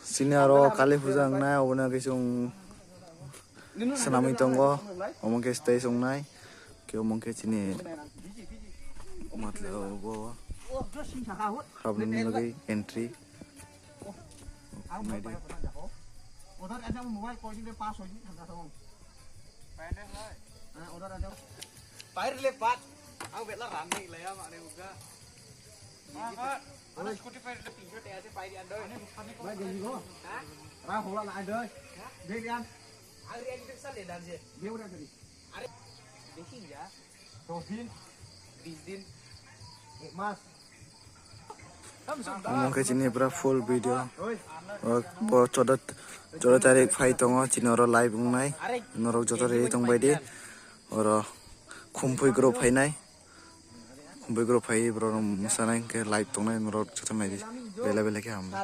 Sini aro kali puja nai obona kisung sanamlai tongo omong ke stay song nai ke omong ke sini मतलब वो प्रॉब्लम नहीं लगी एंट्री उधर ऐसा मोबाइल कॉलिंग पे पास हो जी ठंडा था पैने है हां उधर आ जाओ पैर ले पास आओ बेला रनिंग ले आ माने उगा हां अरे स्कूटी पे पिंजो टे ऐसे पाई अंदर मैं जल्दी को हां रा होला ना अंदर देख यार अरे एक दिन सा ले डाल जे ये उड़ा करी अरे देखिए जा 2 दिन 20 दिन एक मास omong ke sini pura full video po 14 tarik fai tongo sini oro live nai norok joto re tong bai di oro khumphui group fai nai khumphui group fai bro musanai ke live tong nai norok joto mai di bela bela ke ham